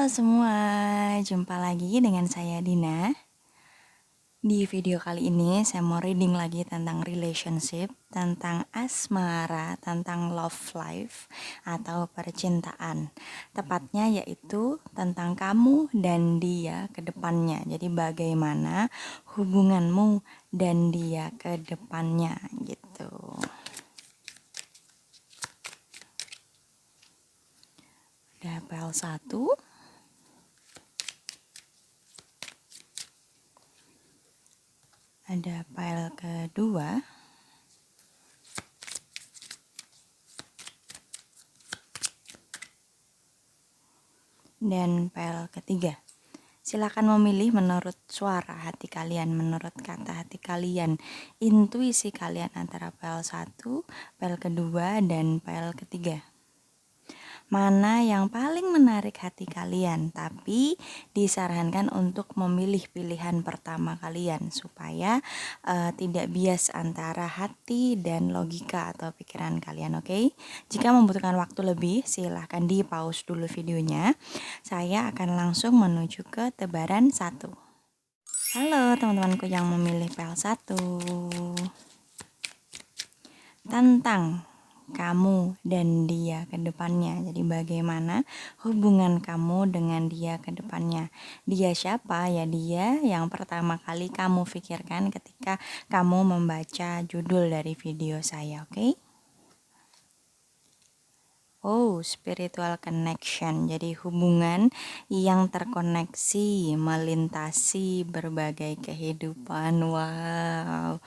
Halo semua, jumpa lagi dengan saya Dina. Di video kali ini saya mau reading lagi tentang relationship, tentang asmara, tentang love life atau percintaan. Tepatnya yaitu tentang kamu dan dia ke depannya. Jadi bagaimana hubunganmu dan dia ke depannya gitu. Ada PL 1. Ada file kedua, dan file ketiga. Silakan memilih menurut suara hati kalian, menurut kata hati kalian, intuisi kalian antara file 1, file kedua, dan file ketiga. Mana yang paling menarik hati kalian, tapi disarankan untuk memilih pilihan pertama kalian supaya tidak bias antara hati dan logika atau pikiran kalian, oke? Jika membutuhkan waktu lebih, silahkan di pause dulu videonya. Saya akan langsung menuju ke tebaran 1. Halo teman-temanku yang memilih PL 1. Tentang kamu dan dia ke depannya. Jadi bagaimana hubungan kamu dengan dia ke depannya. Dia siapa? Ya dia yang pertama kali kamu pikirkan ketika kamu membaca judul dari video saya, oke? Oh, spiritual connection. Jadi hubungan yang terkoneksi, melintasi berbagai kehidupan. Wow.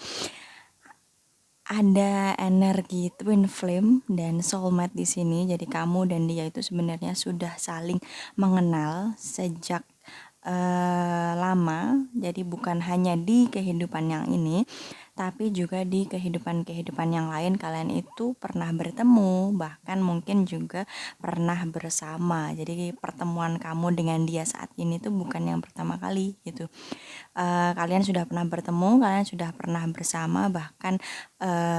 Ada energi twin flame dan soulmate di sini. Jadi kamu dan dia itu sebenarnya sudah saling mengenal sejak lama. Jadi bukan hanya di kehidupan yang ini, tapi juga di kehidupan-kehidupan yang lain kalian itu pernah bertemu, bahkan mungkin juga pernah bersama. Jadi pertemuan kamu dengan dia saat ini tuh bukan yang pertama kali gitu. Kalian sudah pernah bertemu, kalian sudah pernah bersama, bahkan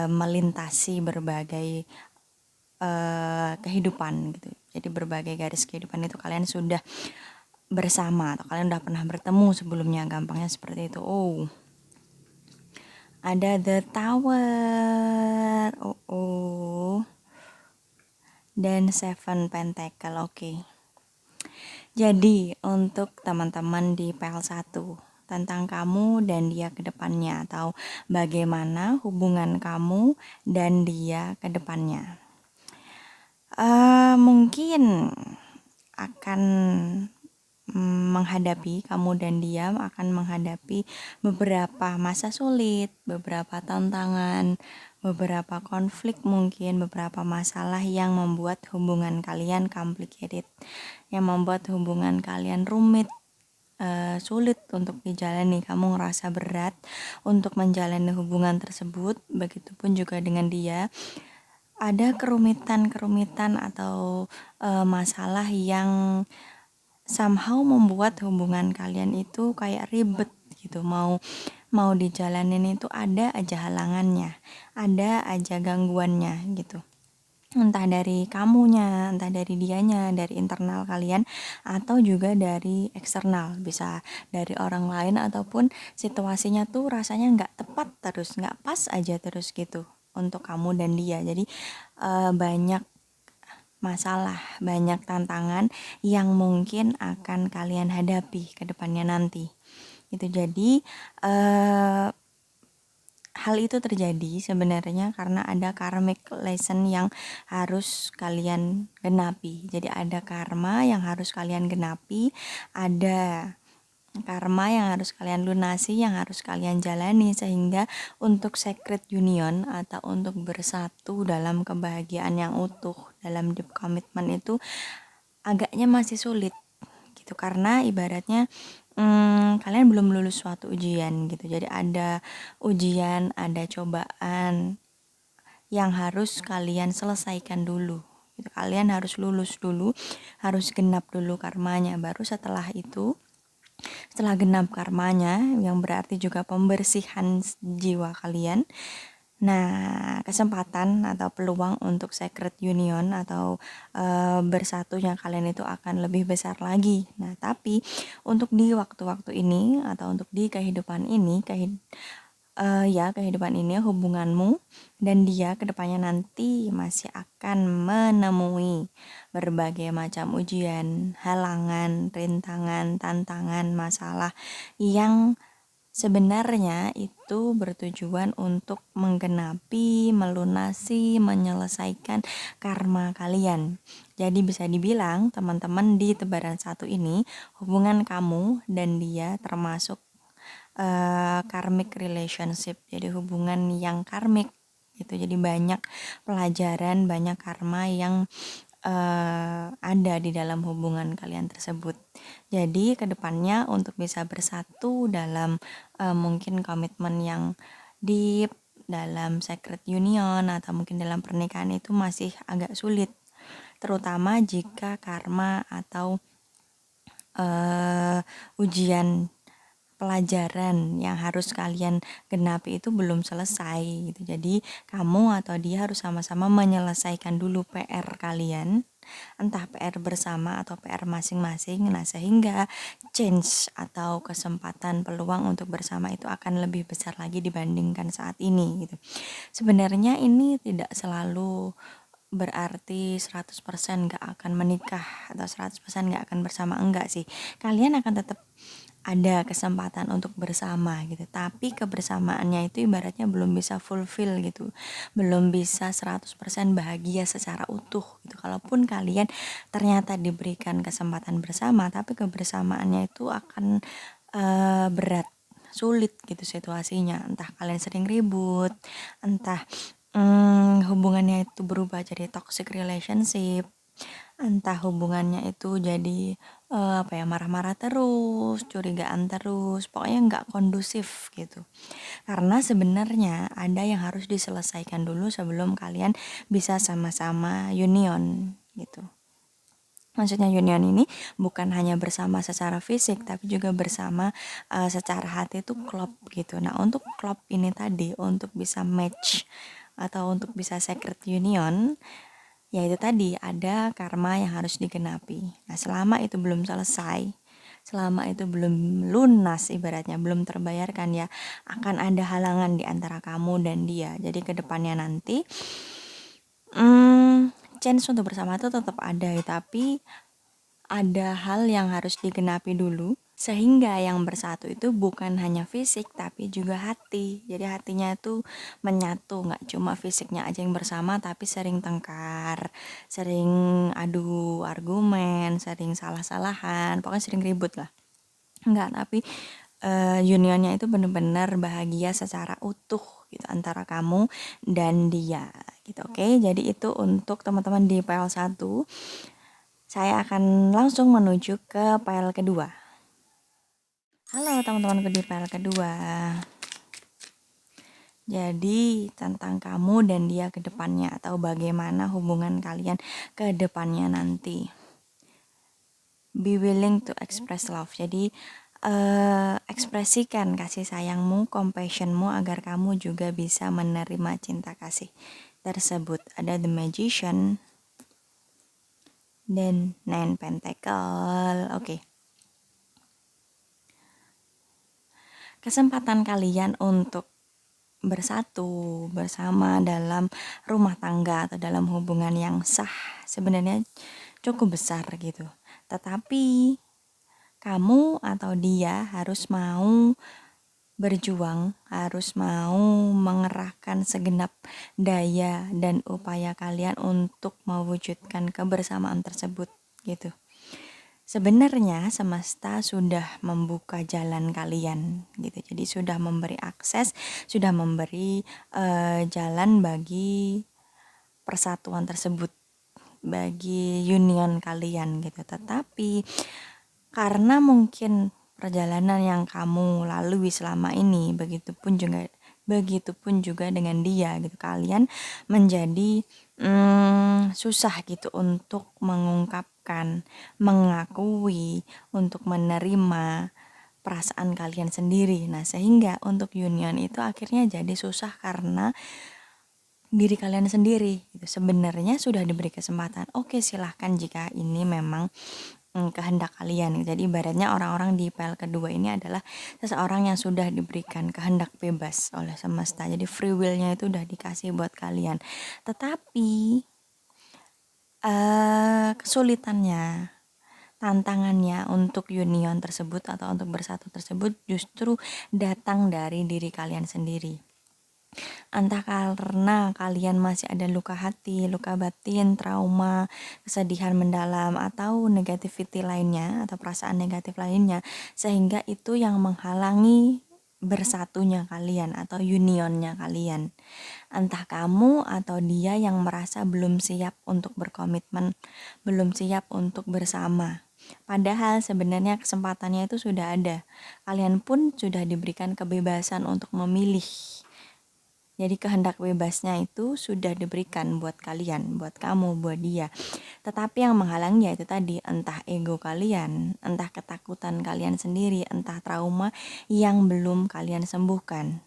melintasi berbagai kehidupan gitu. Jadi berbagai garis kehidupan itu kalian sudah bersama atau kalian udah pernah bertemu sebelumnya, gampangnya seperti itu. Oh, ada the tower, dan seven pentacle. Oke. Jadi untuk teman-teman di PL 1 tentang kamu dan dia ke depannya atau bagaimana hubungan kamu dan dia ke depannya. Mungkin akan menghadapi, kamu dan dia akan menghadapi beberapa masa sulit, beberapa tantangan, beberapa konflik mungkin, beberapa masalah yang membuat hubungan kalian complicated, yang membuat hubungan kalian rumit, sulit untuk dijalani. Kamu ngerasa berat untuk menjalani hubungan tersebut, begitupun juga dengan dia. Ada kerumitan-kerumitan atau masalah yang somehow membuat hubungan kalian itu kayak ribet gitu. Mau dijalanin itu ada aja halangannya, ada aja gangguannya gitu. Entah dari kamunya, entah dari dianya, dari internal kalian, atau juga dari eksternal, bisa dari orang lain, ataupun situasinya tuh rasanya nggak tepat terus, nggak pas aja terus gitu untuk kamu dan dia. Jadi banyak masalah, banyak tantangan yang mungkin akan kalian hadapi ke depannya nanti. Itu jadi hal itu terjadi sebenarnya karena ada karmic lesson yang harus kalian genapi. Jadi ada karma yang harus kalian genapi, ada karma yang harus kalian lunasi, yang harus kalian jalani, sehingga untuk sacred union atau untuk bersatu dalam kebahagiaan yang utuh, dalam deep commitment itu agaknya masih sulit gitu, karena ibaratnya kalian belum lulus suatu ujian gitu. Jadi ada ujian, ada cobaan yang harus kalian selesaikan dulu gitu. Kalian harus lulus dulu, harus genap dulu karmanya, baru setelah itu, setelah genap karmanya yang berarti juga pembersihan jiwa kalian, Nah, kesempatan atau peluang untuk secret union atau bersatunya kalian itu akan lebih besar lagi. Nah, tapi untuk di waktu-waktu ini atau untuk di kehidupan ini, kehidupan ini hubunganmu dan dia kedepannya nanti masih akan menemui berbagai macam ujian, halangan, rintangan, tantangan, masalah yang sebenarnya itu bertujuan untuk menggenapi, melunasi, menyelesaikan karma kalian. Jadi bisa dibilang teman-teman di tebaran satu ini hubungan kamu dan dia termasuk karmic relationship. Jadi hubungan yang karmik gitu. Jadi banyak pelajaran, banyak karma yang ada di dalam hubungan kalian tersebut. Jadi kedepannya untuk bisa bersatu dalam mungkin komitmen yang deep, dalam secret union atau mungkin dalam pernikahan itu masih agak sulit, terutama jika karma atau ujian pelajaran yang harus kalian genapi itu belum selesai gitu. Jadi kamu atau dia harus sama-sama menyelesaikan dulu PR kalian, entah PR bersama atau PR masing-masing. Nah, sehingga change atau kesempatan peluang untuk bersama itu akan lebih besar lagi dibandingkan saat ini gitu. Sebenarnya ini tidak selalu berarti 100% gak akan menikah atau 100% gak akan bersama, enggak sih. Kalian akan tetap ada kesempatan untuk bersama gitu, tapi kebersamaannya itu ibaratnya belum bisa fulfill gitu, belum bisa 100% bahagia secara utuh gitu. Kalaupun kalian ternyata diberikan kesempatan bersama, tapi kebersamaannya itu akan berat, sulit gitu situasinya, entah kalian sering ribut, entah hubungannya itu berubah jadi toxic relationship, entah hubungannya itu jadi marah-marah terus, curigaan terus, pokoknya nggak kondusif gitu. Karena sebenarnya ada yang harus diselesaikan dulu sebelum kalian bisa sama-sama union gitu. Maksudnya union ini bukan hanya bersama secara fisik, tapi juga bersama secara hati itu klop gitu. Nah, untuk klop ini tadi, untuk bisa match atau untuk bisa secret union, ya itu tadi ada karma yang harus digenapi. Nah, selama itu belum selesai, selama itu belum lunas ibaratnya, belum terbayarkan, ya akan ada halangan di antara kamu dan dia. Jadi kedepannya nanti chance untuk bersama itu tetap ada ya, tapi ada hal yang harus digenapi dulu sehingga yang bersatu itu bukan hanya fisik tapi juga hati. Jadi hatinya itu menyatu, nggak cuma fisiknya aja yang bersama tapi sering tengkar, sering adu argumen, sering salah-salahan, pokoknya sering ribut lah. Enggak, tapi unionnya itu benar-benar bahagia secara utuh gitu antara kamu dan dia gitu. Oke, jadi itu untuk teman-teman di PL1. Saya akan langsung menuju ke file kedua. Halo teman-teman di file kedua. Jadi tentang kamu dan dia ke depannya atau bagaimana hubungan kalian ke depannya nanti. Be willing to express love. Jadi ekspresikan kasih sayangmu, compassionmu agar kamu juga bisa menerima cinta kasih tersebut. Ada The Magician dan Nine Pentacle. Oke. Kesempatan kalian untuk bersatu bersama dalam rumah tangga atau dalam hubungan yang sah sebenarnya cukup besar gitu. Tetapi kamu atau dia harus mau berjuang, harus mau mengerahkan segenap daya dan upaya kalian untuk mewujudkan kebersamaan tersebut gitu. Sebenarnya semesta sudah membuka jalan kalian gitu. Jadi sudah memberi akses, sudah memberi jalan bagi persatuan tersebut, bagi union kalian gitu. Tetapi karena mungkin perjalanan yang kamu lalui selama ini, begitupun juga dengan dia gitu, kalian menjadi susah gitu untuk mengungkapkan, mengakui, untuk menerima perasaan kalian sendiri. Nah, sehingga untuk union itu akhirnya jadi susah karena diri kalian sendiri gitu. Sebenarnya sudah diberi kesempatan. Oke, silahkan jika ini memang kehendak kalian. Jadi ibaratnya orang-orang di PL kedua ini adalah seseorang yang sudah diberikan kehendak bebas oleh semesta. Jadi free will-nya itu udah dikasih buat kalian. Tetapi kesulitannya, tantangannya untuk union tersebut atau untuk bersatu tersebut justru datang dari diri kalian sendiri. Entah karena kalian masih ada luka hati, luka batin, trauma, kesedihan mendalam, atau negativity lainnya, atau perasaan negatif lainnya, sehingga itu yang menghalangi bersatunya kalian atau unionnya kalian. Entah kamu atau dia yang merasa belum siap untuk berkomitmen, belum siap untuk bersama. Padahal sebenarnya kesempatannya itu sudah ada. Kalian pun sudah diberikan kebebasan untuk memilih. Jadi kehendak bebasnya itu sudah diberikan buat kalian, buat kamu, buat dia. Tetapi yang menghalangnya itu tadi, entah ego kalian, entah ketakutan kalian sendiri, entah trauma yang belum kalian sembuhkan.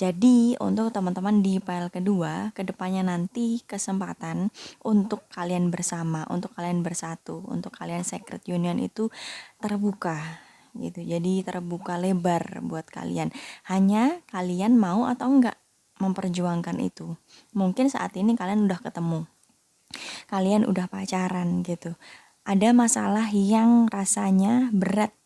Jadi untuk teman-teman di PL kedua, kedepannya nanti kesempatan untuk kalian bersama, untuk kalian bersatu, untuk kalian secret union itu terbuka gitu. Jadi terbuka lebar buat kalian. Hanya kalian mau atau enggak memperjuangkan itu. Mungkin saat ini kalian udah ketemu, kalian udah pacaran gitu. Ada masalah yang rasanya berat,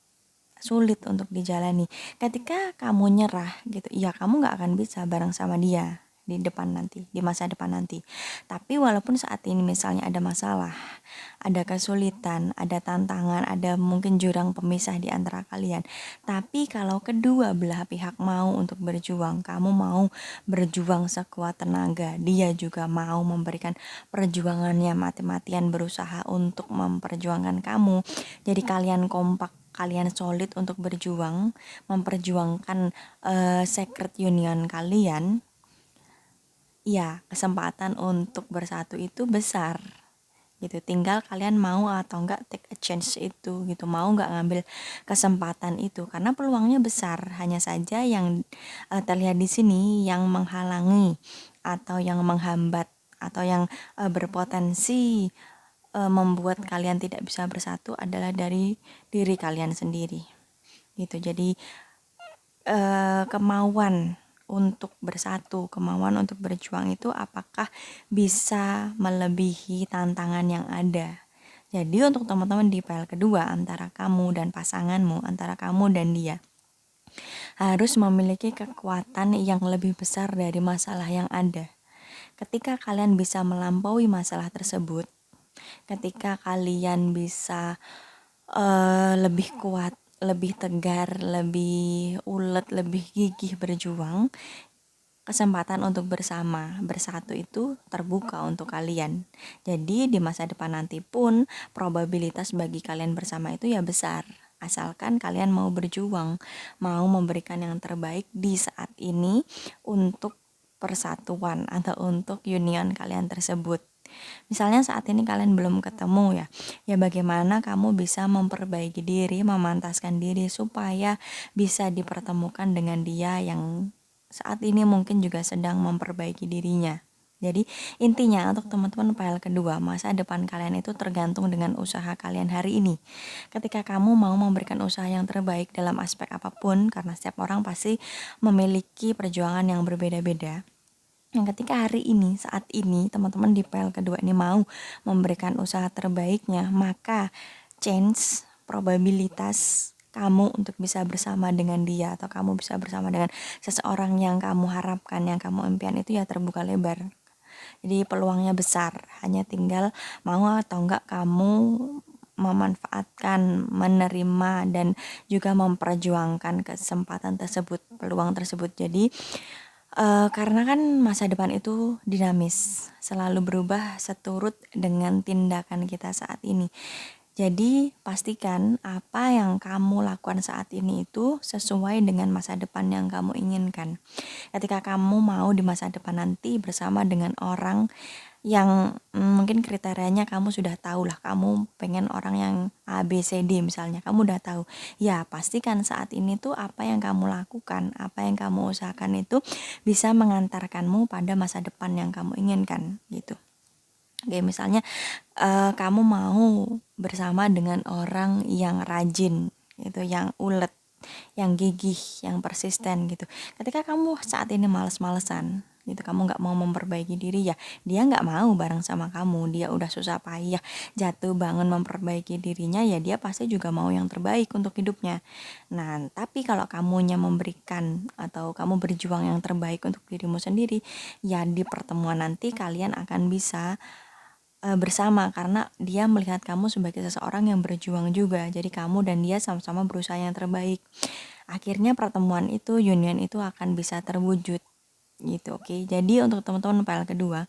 sulit untuk dijalani. Ketika kamu nyerah gitu, ya kamu nggak akan bisa bareng sama dia di depan nanti, di masa depan nanti. Tapi walaupun saat ini misalnya ada masalah, ada kesulitan, ada tantangan, ada mungkin jurang pemisah di antara kalian. Tapi kalau kedua belah pihak mau untuk berjuang, kamu mau berjuang sekuat tenaga, dia juga mau memberikan perjuangannya mati-matian berusaha untuk memperjuangkan kamu. Jadi kalian kompak, kalian solid untuk berjuang, memperjuangkan secret union kalian. Ya, kesempatan untuk bersatu itu besar gitu. Tinggal kalian mau atau enggak take a chance itu gitu, mau enggak ngambil kesempatan itu karena peluangnya besar. Hanya saja yang terlihat di sini yang menghalangi atau yang menghambat atau yang berpotensi membuat kalian tidak bisa bersatu adalah dari diri kalian sendiri gitu. Jadi kemauan untuk bersatu, kemauan untuk berjuang itu apakah bisa melebihi tantangan yang ada. Jadi untuk teman-teman di PL kedua, antara kamu dan pasanganmu, antara kamu dan dia, harus memiliki kekuatan yang lebih besar dari masalah yang ada. Ketika kalian bisa melampaui masalah tersebut, ketika kalian bisa lebih kuat, lebih tegar, lebih ulet, lebih gigih berjuang, kesempatan untuk bersama, bersatu itu terbuka untuk kalian. Jadi di masa depan nanti pun probabilitas bagi kalian bersama itu ya besar. Asalkan kalian mau berjuang, mau memberikan yang terbaik di saat ini untuk persatuan atau untuk union kalian tersebut. Misalnya saat ini kalian belum ketemu ya bagaimana kamu bisa memperbaiki diri, memantaskan diri supaya bisa dipertemukan dengan dia yang saat ini mungkin juga sedang memperbaiki dirinya. Jadi intinya untuk teman-teman PL kedua, masa depan kalian itu tergantung dengan usaha kalian hari ini. Ketika kamu mau memberikan usaha yang terbaik dalam aspek apapun, karena setiap orang pasti memiliki perjuangan yang berbeda-beda. Yang ketika hari ini, saat ini, teman-teman di PL kedua ini mau memberikan usaha terbaiknya, maka chance, probabilitas kamu untuk bisa bersama dengan dia atau kamu bisa bersama dengan seseorang yang kamu harapkan, yang kamu impian itu ya terbuka lebar. Jadi peluangnya besar, hanya tinggal mau atau enggak kamu memanfaatkan, menerima dan juga memperjuangkan kesempatan tersebut, peluang tersebut. Jadi karena kan masa depan itu dinamis, selalu berubah seturut dengan tindakan kita saat ini. Jadi pastikan apa yang kamu lakukan saat ini itu sesuai dengan masa depan yang kamu inginkan. Ketika kamu mau di masa depan nanti bersama dengan orang yang mungkin kriterianya kamu sudah tahu lah, kamu pengen orang yang A, B, C, D misalnya, kamu udah tahu. Ya, pastikan saat ini tuh apa yang kamu lakukan, apa yang kamu usahakan itu bisa mengantarkanmu pada masa depan yang kamu inginkan gitu. Kayak misalnya kamu mau bersama dengan orang yang rajin gitu, yang ulet, yang gigih, yang persisten gitu. Ketika kamu saat ini males-malesan gitu, kamu nggak mau memperbaiki diri, ya dia nggak mau bareng sama kamu. Dia udah susah payah jatuh bangun memperbaiki dirinya, ya dia pasti juga mau yang terbaik untuk hidupnya. Nah, tapi kalau kamunya memberikan atau kamu berjuang yang terbaik untuk dirimu sendiri, ya di pertemuan nanti kalian akan bisa bersama, karena dia melihat kamu sebagai seseorang yang berjuang juga. Jadi kamu dan dia sama-sama berusaha yang terbaik. Akhirnya pertemuan itu, union itu akan bisa terwujud gitu. Oke. Jadi untuk teman-teman file kedua,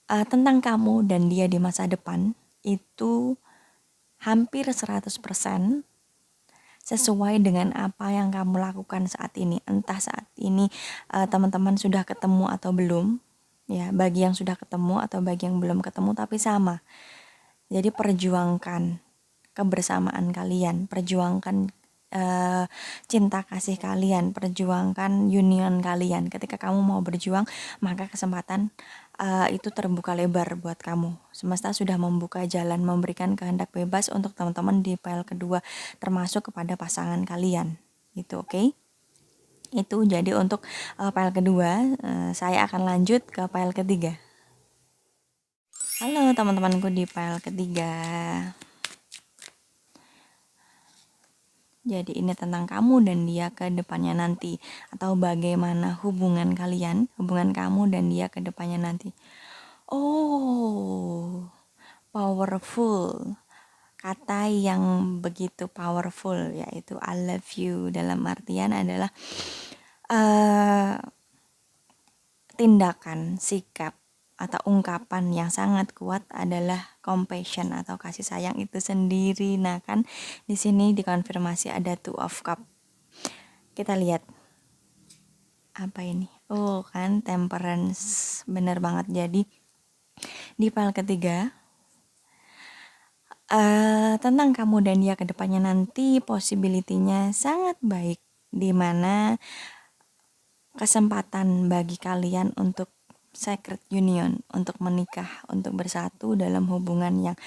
tentang kamu dan dia di masa depan itu hampir 100% sesuai dengan apa yang kamu lakukan saat ini. Entah saat ini teman-teman sudah ketemu atau belum, ya, bagi yang sudah ketemu atau bagi yang belum ketemu, tapi sama. Jadi perjuangkan kebersamaan kalian, perjuangkan cinta kasih kalian, perjuangkan union kalian. Ketika kamu mau berjuang, maka kesempatan itu terbuka lebar buat kamu. Semesta sudah membuka jalan, memberikan kehendak bebas untuk teman-teman di file kedua, termasuk kepada pasangan kalian. Gitu, oke? Itu jadi untuk file kedua. Saya akan lanjut ke file ketiga. Halo teman-temanku di file ketiga. Jadi ini tentang kamu dan dia ke depannya nanti, atau bagaimana hubungan kalian, hubungan kamu dan dia ke depannya nanti. Oh, powerful. Kata yang begitu powerful yaitu I love you, dalam artian adalah tindakan, sikap, atau ungkapan yang sangat kuat adalah compassion atau kasih sayang itu sendiri. Nah, kan di sini dikonfirmasi ada two of cup. Kita lihat apa ini. Oh, kan temperance, bener banget. Jadi di file ketiga tentang kamu dan dia ke depannya nanti, possibility-nya sangat baik, dimana kesempatan bagi kalian untuk sacred union, untuk menikah, untuk bersatu dalam hubungan yang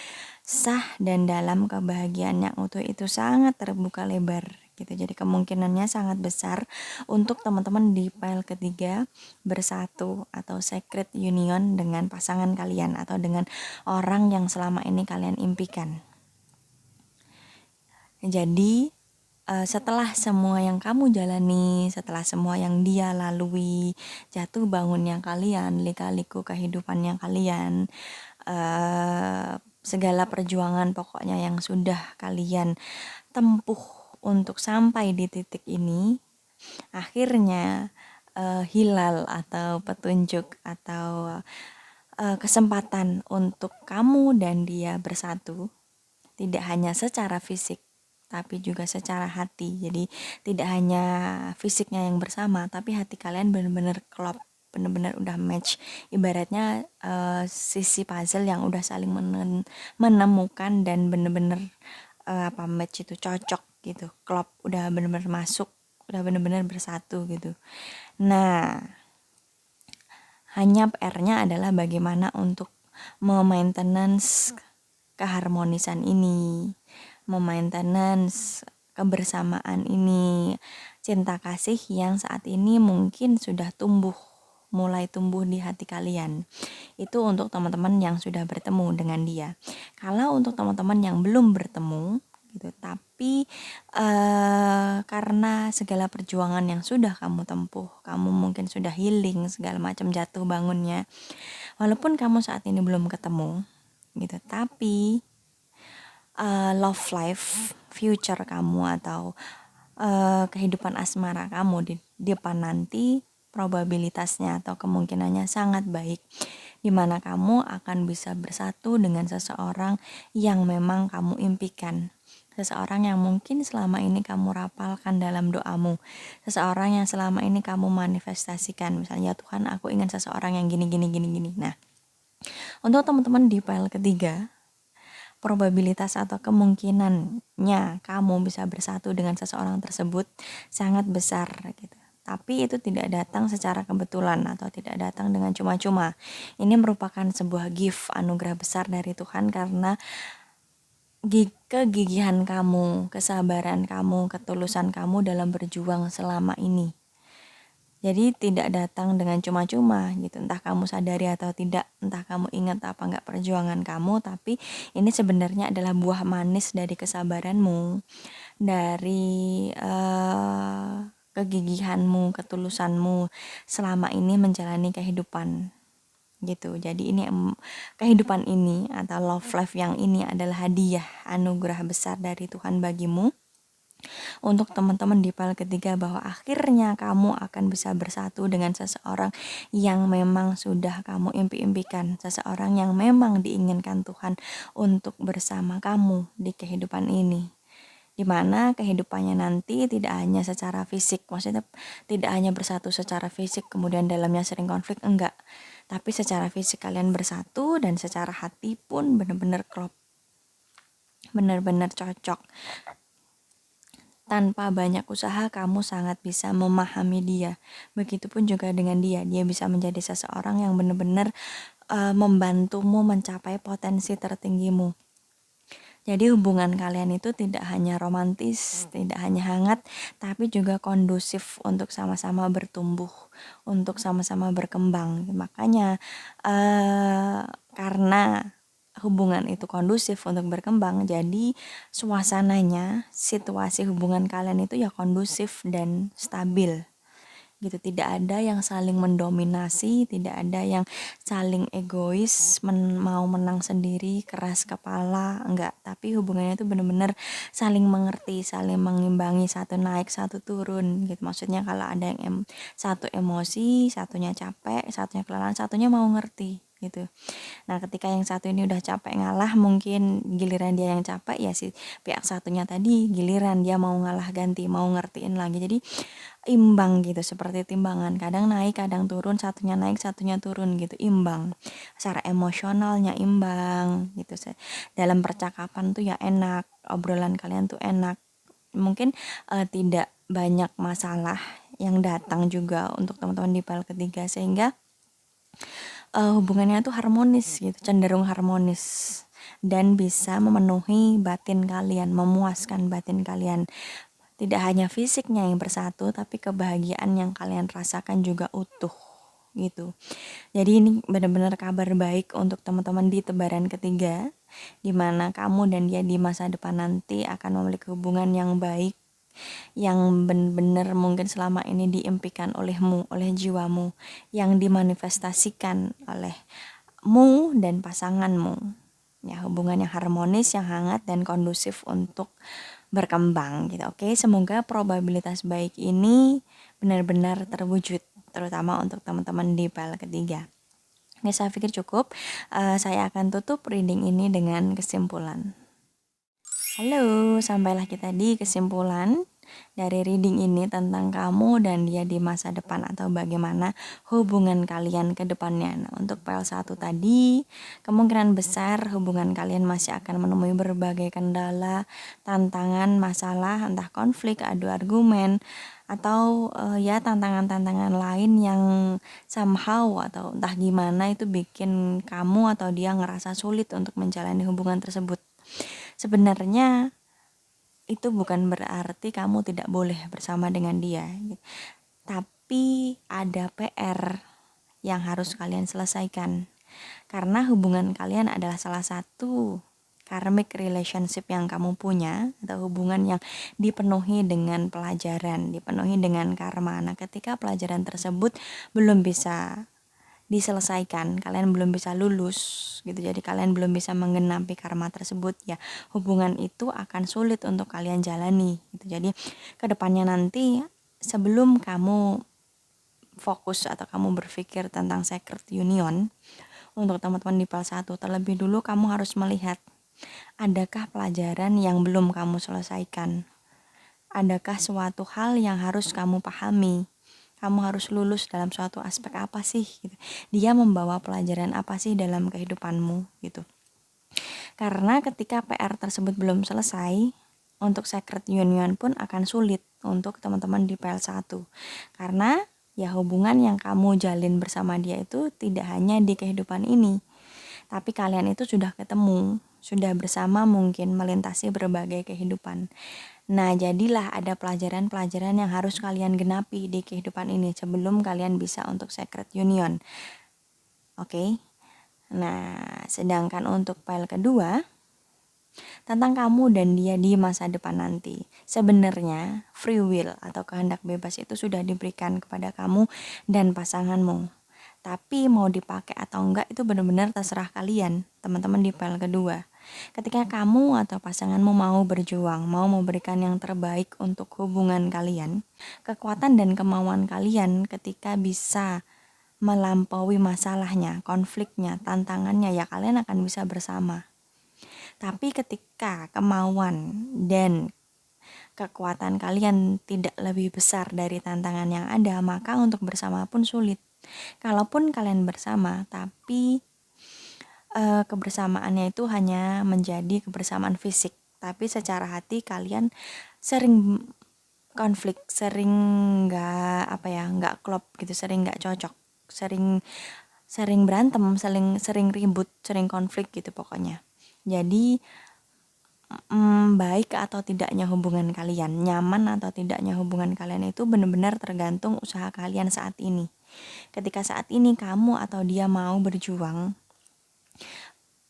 sah dan dalam kebahagiaan yang utuh itu sangat terbuka lebar gitu. Jadi kemungkinannya sangat besar untuk teman-teman di file ketiga bersatu atau sacred union dengan pasangan kalian atau dengan orang yang selama ini kalian impikan. Jadi setelah semua yang kamu jalani, setelah semua yang dia lalui, jatuh bangunnya kalian, lika-liku kehidupannya kalian, segala perjuangan pokoknya yang sudah kalian tempuh untuk sampai di titik ini, akhirnya hilal atau petunjuk atau kesempatan untuk kamu dan dia bersatu, tidak hanya secara fisik tapi juga secara hati. Jadi tidak hanya fisiknya yang bersama, tapi hati kalian benar-benar klop, benar-benar udah match. Ibaratnya sisi puzzle yang udah saling menemukan dan benar-benar match itu cocok gitu, klop, udah benar-benar masuk, udah benar-benar bersatu gitu. Nah, hanya PR-nya adalah bagaimana untuk memaintenance keharmonisan ini, memaintenance kebersamaan ini, cinta kasih yang saat ini mungkin sudah mulai tumbuh di hati kalian. Itu untuk teman-teman yang sudah bertemu dengan dia. Kalau untuk teman-teman yang belum bertemu gitu, tapi karena segala perjuangan yang sudah kamu tempuh, kamu mungkin sudah healing segala macam jatuh bangunnya, walaupun kamu saat ini belum ketemu gitu, tapi love life future kamu atau kehidupan asmara kamu di depan nanti, probabilitasnya atau kemungkinannya sangat baik, dimana kamu akan bisa bersatu dengan seseorang yang memang kamu impikan. seseorang yang mungkin selama ini kamu rapalkan dalam doamu, seseorang yang selama ini kamu manifestasikan, misalnya, ya Tuhan aku ingin seseorang yang gini gini gini gini. Nah, untuk teman-teman di file ketiga, probabilitas atau kemungkinannya kamu bisa bersatu dengan seseorang tersebut sangat besar gitu. Tapi itu tidak datang secara kebetulan atau tidak datang dengan cuma-cuma. Ini merupakan sebuah gift, anugerah besar dari Tuhan karena kegigihan kamu, kesabaran kamu, ketulusan kamu dalam berjuang selama ini. Jadi tidak datang dengan cuma-cuma gitu, entah kamu sadari atau tidak, entah kamu ingat apa enggak perjuangan kamu, tapi ini sebenarnya adalah buah manis dari kesabaranmu, dari kegigihanmu, ketulusanmu selama ini menjalani kehidupan gitu. Jadi ini kehidupan ini atau love life yang ini adalah hadiah, anugerah besar dari Tuhan bagimu. Untuk teman-teman di file ketiga, bahwa akhirnya kamu akan bisa bersatu dengan seseorang yang memang sudah kamu impi-impikan, seseorang yang memang diinginkan Tuhan untuk bersama kamu di kehidupan ini, dimana kehidupannya nanti tidak hanya secara fisik, maksudnya tidak hanya bersatu secara fisik kemudian dalamnya sering konflik, enggak, tapi secara fisik kalian bersatu dan secara hati pun benar-benar klop, benar-benar cocok. Tanpa banyak usaha kamu sangat bisa memahami dia. Begitupun juga dengan dia bisa menjadi seseorang yang benar-benar membantumu mencapai potensi tertinggimu. Jadi hubungan kalian itu tidak hanya romantis, tidak hanya hangat, tapi juga kondusif untuk sama-sama bertumbuh, untuk sama-sama berkembang. Makanya karena hubungan itu kondusif untuk berkembang, jadi suasananya, situasi hubungan kalian itu ya kondusif dan stabil gitu. Tidak ada yang saling mendominasi, tidak ada yang saling egois, mau menang sendiri, keras kepala, enggak. Tapi hubungannya itu benar-benar saling mengerti, saling mengimbangi, satu naik satu turun gitu. Maksudnya kalau ada yang satu emosi, satunya capek, satunya kelelahan, satunya mau ngerti gitu. Nah, ketika yang satu ini udah capek ngalah, mungkin giliran dia yang capek, ya si pihak satunya tadi giliran dia mau ngalah ganti, mau ngertiin lagi. Jadi imbang gitu, seperti timbangan, kadang naik kadang turun, satunya naik satunya turun gitu, imbang. Secara emosionalnya imbang gitu. Dalam percakapan tuh ya enak, obrolan kalian tuh enak. Mungkin tidak banyak masalah yang datang juga untuk teman-teman di file ketiga, sehingga hubungannya tuh harmonis gitu, cenderung harmonis dan bisa memenuhi batin kalian, memuaskan batin kalian. Tidak hanya fisiknya yang bersatu, tapi kebahagiaan yang kalian rasakan juga utuh gitu. Jadi ini benar-benar kabar baik untuk teman-teman di tebaran ketiga, di mana kamu dan dia di masa depan nanti akan memiliki hubungan yang baik, yang benar-benar mungkin selama ini diimpikan olehmu, oleh jiwamu, yang dimanifestasikan olehmu dan pasanganmu. Ya, hubungan yang harmonis, yang hangat dan kondusif untuk berkembang gitu. Oke, semoga probabilitas baik ini benar-benar terwujud, terutama untuk teman-teman di file ketiga. Oke, saya pikir cukup. Saya akan tutup reading ini dengan kesimpulan. Halo, sampailah kita di kesimpulan dari reading ini tentang kamu dan dia di masa depan, atau bagaimana hubungan kalian ke depannya. Nah, untuk file 1 tadi, kemungkinan besar hubungan kalian masih akan menemui berbagai kendala, tantangan, masalah, entah konflik, adu argumen, atau ya tantangan-tantangan lain yang somehow atau entah gimana itu bikin kamu atau dia ngerasa sulit untuk menjalani hubungan tersebut. Sebenarnya itu bukan berarti kamu tidak boleh bersama dengan dia, tapi ada PR yang harus kalian selesaikan, karena hubungan kalian adalah salah satu karmic relationship yang kamu punya, atau hubungan yang dipenuhi dengan pelajaran, dipenuhi dengan karma. Nah, ketika pelajaran tersebut belum bisa diselesaikan, kalian belum bisa lulus gitu, jadi kalian belum bisa menggenapi karma tersebut, ya hubungan itu akan sulit untuk kalian jalani gitu. Jadi kedepannya nanti, sebelum kamu fokus atau kamu berpikir tentang sacred union, untuk teman-teman di file 1, terlebih dulu kamu harus melihat Adakah pelajaran yang belum kamu selesaikan? Adakah suatu hal yang harus kamu pahami? Kamu harus lulus dalam suatu aspek apa sih? Gitu. Dia membawa pelajaran apa sih dalam kehidupanmu? Gitu. Karena ketika PR tersebut belum selesai, untuk secret union pun akan sulit untuk teman-teman di PL1. Karena ya hubungan yang kamu jalin bersama dia itu tidak hanya di kehidupan ini, tapi kalian itu sudah ketemu, sudah bersama mungkin melintasi berbagai kehidupan. Nah, jadilah ada pelajaran-pelajaran yang harus kalian genapi di kehidupan ini sebelum kalian bisa untuk secret union. Oke. Nah, sedangkan untuk file kedua, tentang kamu dan dia di masa depan nanti. Sebenarnya, free will atau kehendak bebas itu sudah diberikan kepada kamu dan pasanganmu. Tapi mau dipakai atau enggak itu benar-benar terserah kalian, teman-teman di file kedua. Ketika kamu atau pasanganmu mau berjuang, mau memberikan yang terbaik untuk hubungan kalian, kekuatan dan kemauan kalian ketika bisa melampaui masalahnya, konfliknya, tantangannya, ya kalian akan bisa bersama. Tapi ketika kemauan dan kekuatan kalian tidak lebih besar dari tantangan yang ada, maka untuk bersama pun sulit. Kalaupun kalian bersama, tapi kebersamaannya itu hanya menjadi kebersamaan fisik, tapi secara hati kalian sering konflik, sering nggak klop gitu, sering nggak cocok, sering sering berantem, sering ribut, sering konflik gitu pokoknya. Jadi baik atau tidaknya hubungan kalian, nyaman atau tidaknya hubungan kalian itu benar-benar tergantung usaha kalian saat ini. Ketika saat ini kamu atau dia mau berjuang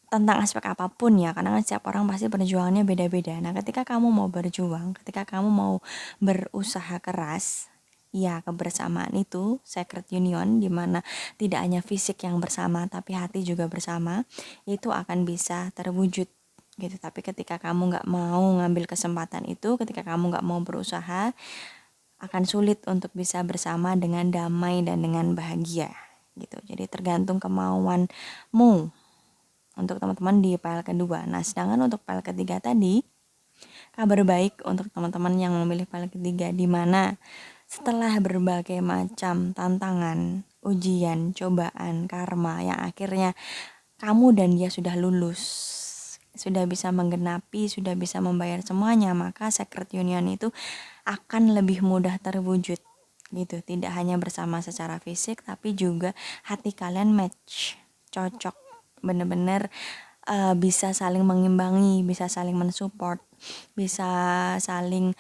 tentang aspek apapun ya, karena kan setiap orang pasti perjuangannya beda-beda. Nah, ketika kamu mau berjuang, ketika kamu mau berusaha keras, ya kebersamaan itu secret union di mana tidak hanya fisik yang bersama tapi hati juga bersama, itu akan bisa terwujud gitu. Tapi ketika kamu nggak mau ngambil kesempatan itu, ketika kamu nggak mau berusaha, akan sulit untuk bisa bersama dengan damai dan dengan bahagia gitu. Jadi tergantung kemauanmu untuk teman-teman di file kedua. Nah, sedangkan untuk file ketiga tadi, kabar baik untuk teman-teman yang memilih file ketiga, di mana setelah berbagai macam tantangan, ujian, cobaan, karma yang akhirnya kamu dan dia sudah lulus, sudah bisa menggenapi, sudah bisa membayar semuanya, maka secret union itu akan lebih mudah terwujud gitu. Tidak hanya bersama secara fisik, tapi juga hati kalian match, cocok, bener-bener bisa saling mengimbangi, bisa saling mensupport, bisa saling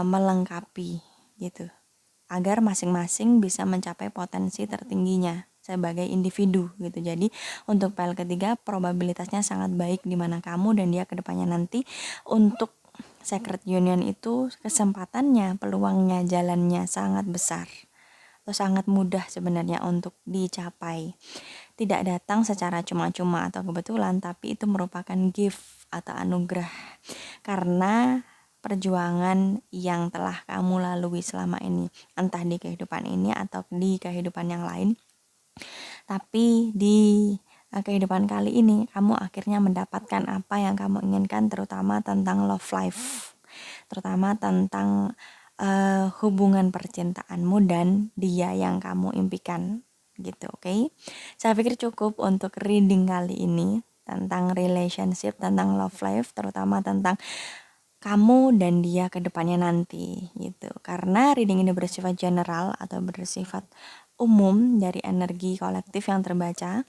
melengkapi gitu, agar masing-masing bisa mencapai potensi tertingginya sebagai individu gitu. Jadi untuk file ketiga probabilitasnya sangat baik di mana kamu dan dia kedepannya nanti untuk secret union itu kesempatannya, peluangnya, jalannya sangat besar atau sangat mudah sebenarnya untuk dicapai. Tidak datang secara cuma-cuma atau kebetulan, tapi itu merupakan gift atau anugerah karena perjuangan yang telah kamu lalui selama ini, entah di kehidupan ini atau di kehidupan yang lain. Tapi di kehidupan kali ini kamu akhirnya mendapatkan apa yang kamu inginkan, terutama tentang love life, terutama tentang hubungan percintaanmu dan dia yang kamu impikan gitu. Oke. Saya pikir cukup untuk reading kali ini tentang relationship, tentang love life, terutama tentang kamu dan dia ke depannya nanti gitu. Karena reading ini bersifat general atau bersifat umum dari energi kolektif yang terbaca.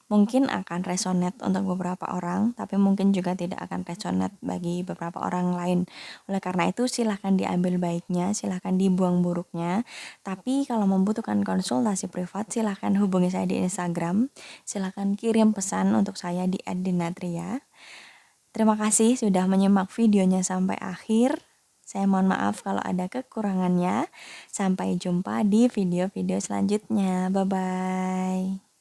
Mungkin akan resonate untuk beberapa orang, tapi mungkin juga tidak akan resonate bagi beberapa orang lain. Oleh karena itu silahkan diambil baiknya, silahkan dibuang buruknya. Tapi kalau membutuhkan konsultasi privat, silahkan hubungi saya di Instagram. Silahkan kirim pesan untuk saya di @dinatria. Terima kasih sudah menyimak videonya sampai akhir. Saya mohon maaf kalau ada kekurangannya. Sampai jumpa di video-video selanjutnya. Bye-bye.